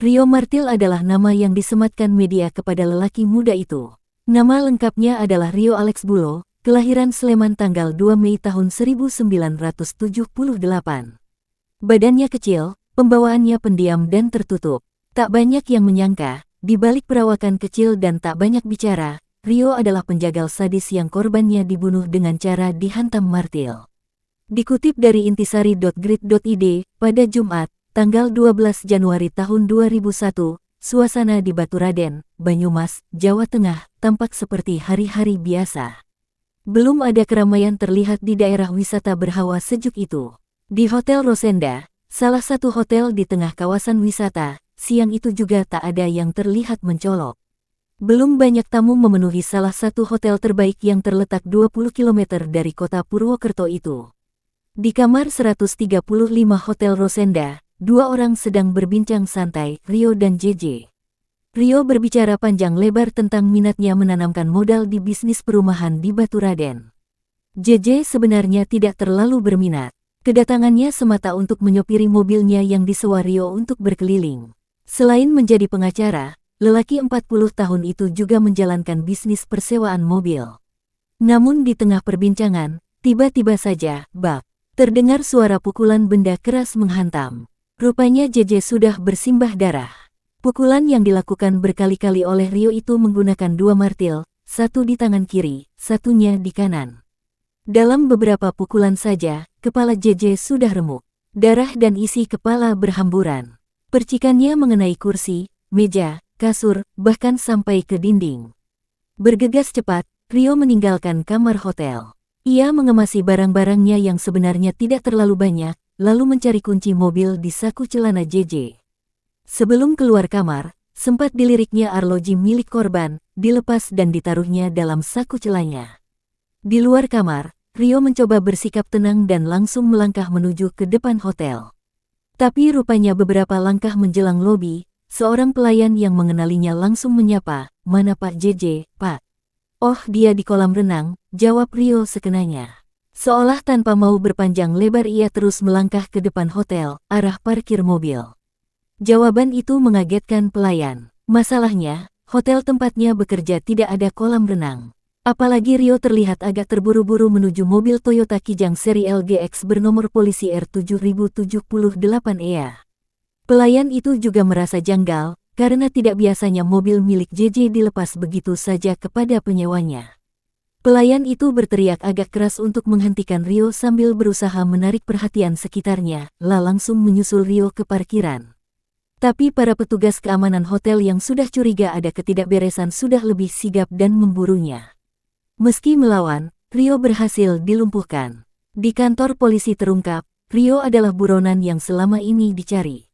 Rio Martil adalah nama yang disematkan media kepada lelaki muda itu. Nama lengkapnya adalah Rio Alex Bulo, kelahiran Sleman tanggal 2 Mei tahun 1978. Badannya kecil, pembawaannya pendiam dan tertutup. Tak banyak yang menyangka, di balik perawakan kecil dan tak banyak bicara, Rio adalah penjagal sadis yang korbannya dibunuh dengan cara dihantam martil. Dikutip dari intisari.grid.id, pada Jumat, tanggal 12 Januari tahun 2001, suasana di Baturaden, Banyumas, Jawa Tengah, tampak seperti hari-hari biasa. Belum ada keramaian terlihat di daerah wisata berhawa sejuk itu. Di Hotel Rosenda, salah satu hotel di tengah kawasan wisata, siang itu juga tak ada yang terlihat mencolok. Belum banyak tamu memenuhi salah satu hotel terbaik yang terletak 20 km dari kota Purwokerto itu. Di kamar 135 Hotel Rosenda, dua orang sedang berbincang santai, Rio dan JJ. Rio berbicara panjang lebar tentang minatnya menanamkan modal di bisnis perumahan di Baturaden. JJ sebenarnya tidak terlalu berminat. Kedatangannya semata untuk menyopiri mobilnya yang disewa Rio untuk berkeliling. Selain menjadi pengacara, lelaki 40 tahun itu juga menjalankan bisnis persewaan mobil. Namun di tengah perbincangan, tiba-tiba saja, bak, terdengar suara pukulan benda keras menghantam. Rupanya JJ sudah bersimbah darah. Pukulan yang dilakukan berkali-kali oleh Rio itu menggunakan dua martil, satu di tangan kiri, satunya di kanan. Dalam beberapa pukulan saja, kepala JJ sudah remuk. Darah dan isi kepala berhamburan. Percikannya mengenai kursi, meja, kasur, bahkan sampai ke dinding. Bergegas cepat, Rio meninggalkan kamar hotel. Ia mengemasi barang-barangnya yang sebenarnya tidak terlalu banyak, lalu mencari kunci mobil di saku celana JJ. Sebelum keluar kamar, sempat diliriknya arloji milik korban, dilepas dan ditaruhnya dalam saku celana. Di luar kamar, Rio mencoba bersikap tenang dan langsung melangkah menuju ke depan hotel. Tapi rupanya beberapa langkah menjelang lobi, seorang pelayan yang mengenalinya langsung menyapa, "Mana Pak JJ, Pak?" "Oh, dia di kolam renang," jawab Rio sekenanya. Seolah tanpa mau berpanjang lebar ia terus melangkah ke depan hotel, arah parkir mobil. Jawaban itu mengagetkan pelayan. Masalahnya, hotel tempatnya bekerja tidak ada kolam renang. Apalagi Rio terlihat agak terburu-buru menuju mobil Toyota Kijang seri LGX bernomor polisi R7078EA. Pelayan itu juga merasa janggal, karena tidak biasanya mobil milik JJ dilepas begitu saja kepada penyewanya. Pelayan itu berteriak agak keras untuk menghentikan Rio sambil berusaha menarik perhatian sekitarnya, langsung menyusul Rio ke parkiran. Tapi para petugas keamanan hotel yang sudah curiga ada ketidakberesan sudah lebih sigap dan memburunya. Meski melawan, Rio berhasil dilumpuhkan. Di kantor polisi terungkap, Rio adalah buronan yang selama ini dicari.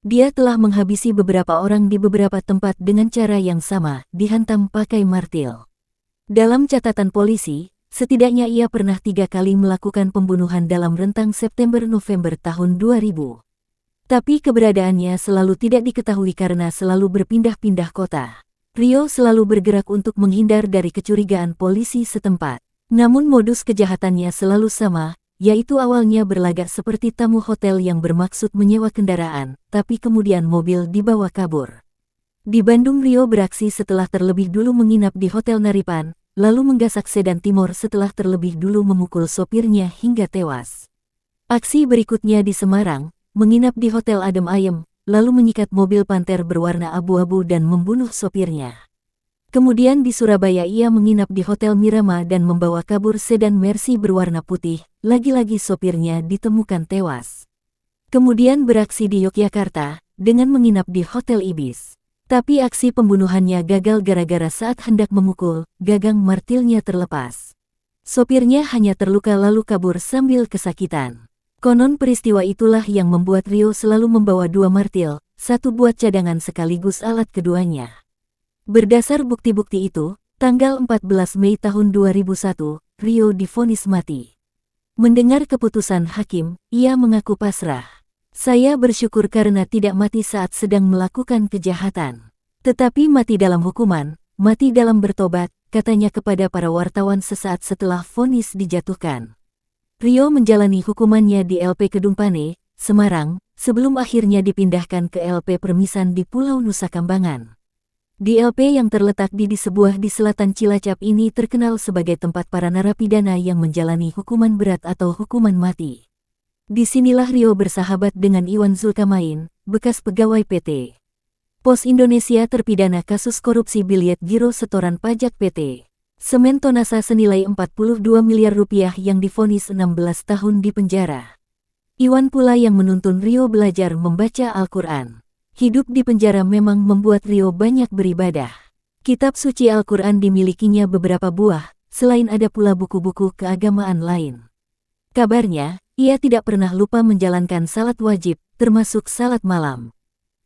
Dia telah menghabisi beberapa orang di beberapa tempat dengan cara yang sama, dihantam pakai martil. Dalam catatan polisi, setidaknya ia pernah 3 kali melakukan pembunuhan dalam rentang September-November tahun 2000. Tapi keberadaannya selalu tidak diketahui karena selalu berpindah-pindah kota. Rio selalu bergerak untuk menghindar dari kecurigaan polisi setempat. Namun modus kejahatannya selalu sama, yaitu awalnya berlagak seperti tamu hotel yang bermaksud menyewa kendaraan, tapi kemudian mobil dibawa kabur. Di Bandung Rio beraksi setelah terlebih dulu menginap di Hotel Naripan, lalu menggasak sedan Timor setelah terlebih dulu memukul sopirnya hingga tewas. Aksi berikutnya di Semarang, menginap di Hotel Adem Ayem, lalu menyikat mobil Panther berwarna abu-abu dan membunuh sopirnya. Kemudian di Surabaya ia menginap di Hotel Mirama dan membawa kabur sedan Mercy berwarna putih, lagi-lagi sopirnya ditemukan tewas. Kemudian beraksi di Yogyakarta, dengan menginap di Hotel Ibis. Tapi aksi pembunuhannya gagal gara-gara saat hendak memukul, gagang martilnya terlepas. Sopirnya hanya terluka lalu kabur sambil kesakitan. Konon peristiwa itulah yang membuat Rio selalu membawa 2 martil, satu buat cadangan sekaligus alat keduanya. Berdasar bukti-bukti itu, tanggal 14 Mei tahun 2001, Rio divonis mati. Mendengar keputusan hakim, ia mengaku pasrah. "Saya bersyukur karena tidak mati saat sedang melakukan kejahatan. Tetapi mati dalam hukuman, mati dalam bertobat," katanya kepada para wartawan sesaat setelah vonis dijatuhkan. Rio menjalani hukumannya di LP Kedung Pane, Semarang, sebelum akhirnya dipindahkan ke LP Permisan di Pulau Nusa Kambangan. Di LP yang terletak di sebuah di selatan Cilacap ini terkenal sebagai tempat para narapidana yang menjalani hukuman berat atau hukuman mati. Disinilah Rio bersahabat dengan Iwan Zulkamain, bekas pegawai PT Pos Indonesia terpidana kasus korupsi biliet giro setoran pajak PT Semen Tonasa senilai 42 miliar rupiah yang divonis 16 tahun di penjara. Iwan pula yang menuntun Rio belajar membaca Al-Quran. Hidup di penjara memang membuat Rio banyak beribadah. Kitab suci Al-Quran dimilikinya beberapa buah, selain ada pula buku-buku keagamaan lain. Kabarnya, ia tidak pernah lupa menjalankan salat wajib, termasuk salat malam.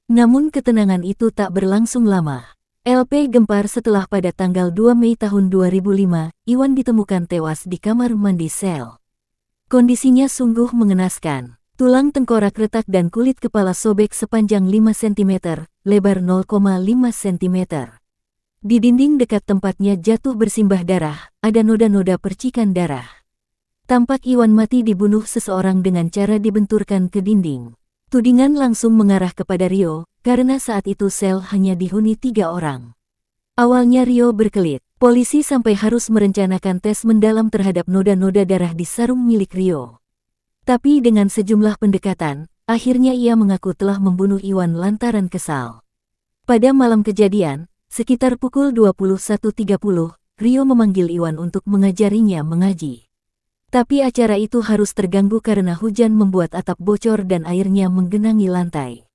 Namun ketenangan itu tak berlangsung lama. LP gempar setelah pada tanggal 2 Mei tahun 2005, Iwan ditemukan tewas di kamar mandi sel. Kondisinya sungguh mengenaskan. Tulang tengkorak retak dan kulit kepala sobek sepanjang 5 cm, lebar 0,5 cm. Di dinding dekat tempatnya jatuh bersimbah darah, ada noda-noda percikan darah. Tampak Iwan mati dibunuh seseorang dengan cara dibenturkan ke dinding. Tudingan langsung mengarah kepada Rio, karena saat itu sel hanya dihuni 3 orang. Awalnya Rio berkelit, polisi sampai harus merencanakan tes mendalam terhadap noda-noda darah di sarung milik Rio. Tapi dengan sejumlah pendekatan, akhirnya ia mengaku telah membunuh Iwan lantaran kesal. Pada malam kejadian, sekitar pukul 21.30, Rio memanggil Iwan untuk mengajarinya mengaji. Tapi acara itu harus terganggu karena hujan membuat atap bocor dan airnya menggenangi lantai.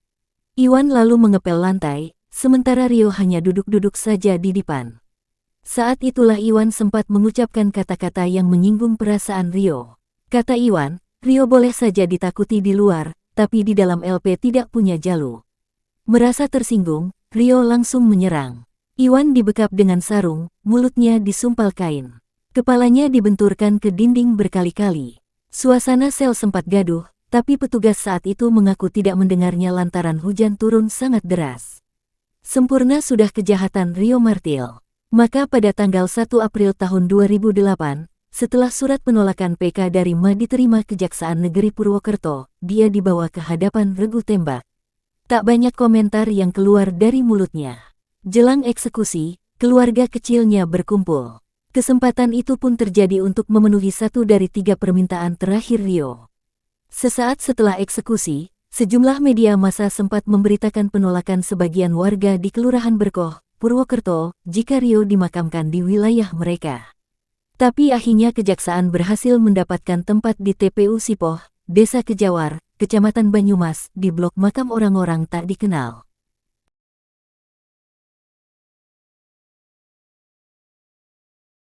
Iwan lalu mengepel lantai, sementara Rio hanya duduk-duduk saja di depan. Saat itulah Iwan sempat mengucapkan kata-kata yang menyinggung perasaan Rio. Kata Iwan, Rio boleh saja ditakuti di luar, tapi di dalam LP tidak punya jalu. Merasa tersinggung, Rio langsung menyerang. Iwan dibekap dengan sarung, mulutnya disumpal kain. Kepalanya dibenturkan ke dinding berkali-kali. Suasana sel sempat gaduh, tapi petugas saat itu mengaku tidak mendengarnya lantaran hujan turun sangat deras. Sempurna sudah kejahatan Rio Martil. Maka pada tanggal 1 April tahun 2008, setelah surat penolakan PK dari Ma diterima Kejaksaan Negeri Purwokerto, dia dibawa ke hadapan regu tembak. Tak banyak komentar yang keluar dari mulutnya. Jelang eksekusi, keluarga kecilnya berkumpul. Kesempatan itu pun terjadi untuk memenuhi 1 dari 3 permintaan terakhir Rio. Sesaat setelah eksekusi, sejumlah media massa sempat memberitakan penolakan sebagian warga di Kelurahan Berkoh, Purwokerto, jika Rio dimakamkan di wilayah mereka. Tapi akhirnya Kejaksaan berhasil mendapatkan tempat di TPU Sipoh, Desa Kejawar, Kecamatan Banyumas, di blok makam orang-orang tak dikenal.